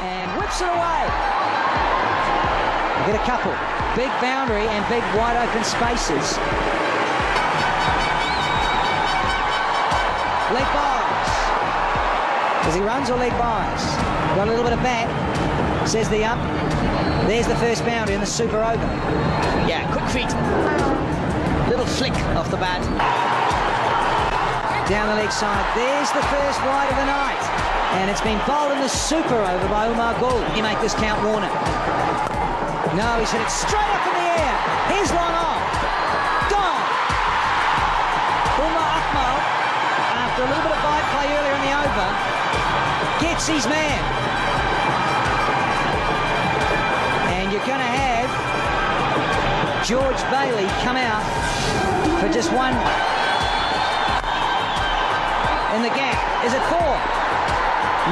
and whips it away. Get a couple. Big boundary and big wide open spaces. Leg buys. As he runs or leg buys? Got a little bit of bat, says the ump. There's the first boundary and the super over. Yeah, quick feet. Little flick off the bat. Down the leg side. There's the first wide of the night. And it's been bowled in the super over by Umar Gould. You make this count, Warner. No, he's hit it straight up in the air. Here's long off. Gone. Umar Akmal, after a little bit of bite play earlier in the over, gets his man. And you're going to have George Bailey come out for just one. In the gap. Is it 4?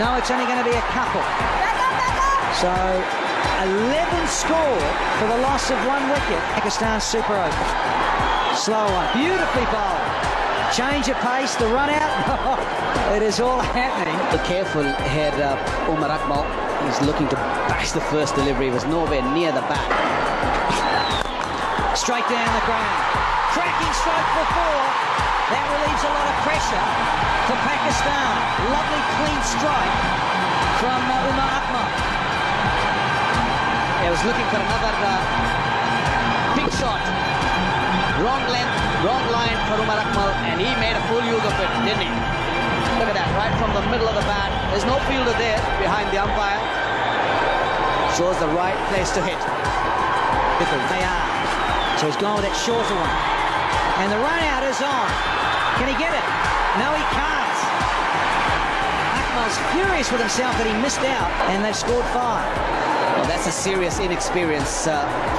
No, it's only going to be a couple. So 11 score for the loss of 1 wicket. Pakistan super over. Slow one. Beautifully bowled. Change of pace, the run out. It is all happening. Be careful here, Umar Akmal. He's looking to bash the first delivery. He was nowhere near the bat. Straight down the ground. Cracking stroke for 4. That relieves a lot of pressure for Pakistan. Lovely clean strike from Umar Akmal. He was looking for another big shot. Wrong length, wrong line for Umar Akmal, and he made a full use of it, didn't he? Look at that, right from the middle of the bat. There's no fielder there behind the umpire. Shows the right place to hit. They are. So he's gone with that shorter one. And the run out is on. Can he get it? No, he can't. Akmal's furious with himself that he missed out, and they've scored 5. Well, that's a serious inexperience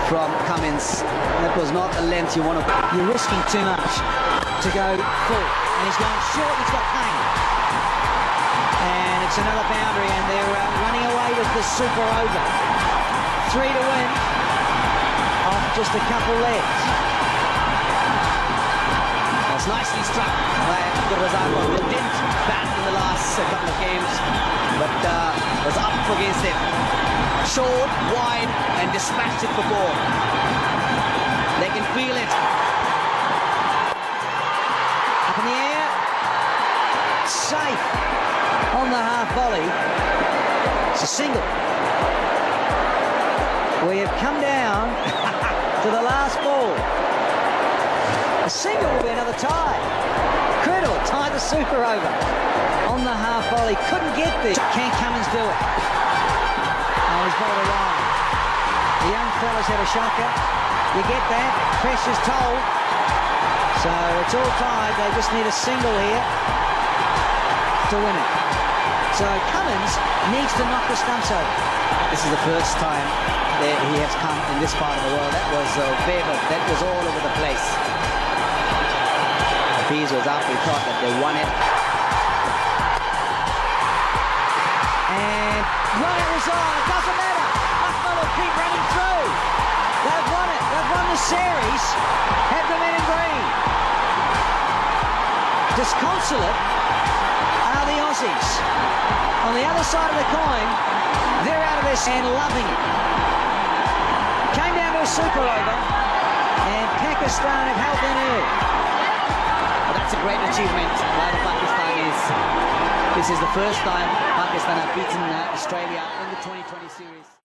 from Cummins. That was not the length you want to... You're risking too much to go full. And he's going short, he's got pain. And it's another boundary, and they're running away with the super over. 3 to win off just a couple legs. It's nicely struck by Abdul-Razak. They didn't bat in the last couple of games, but was up against them. Short, wide, and dispatched it for 4. They can feel it. Up in the air. Safe on the half volley. It's a single. We have come down to the last ball. A single will be another tie. Criddle tied the super over on the half volley. Couldn't get there. Can Cummins do it? Oh, he's bowled a wide. The young fellas had a shocker. You get that. Pressure's told. So it's all tied. They just need a single here to win it. So Cummins needs to knock the stumps over. This is the first time that he has come in this part of the world. That was favored. That was all over the place. Fees was up, we thought that they won it. And run it was on, it doesn't matter. Akmal will keep running through. They've won it, they've won the series. Have the men in green. Disconsolate are the Aussies. On the other side of the coin, they're out of this and loving it. Came down to a super over, and Pakistan have held their nerve. That's a great achievement by the Pakistanis. This is the first time Pakistan have beaten Australia in the 2020 series.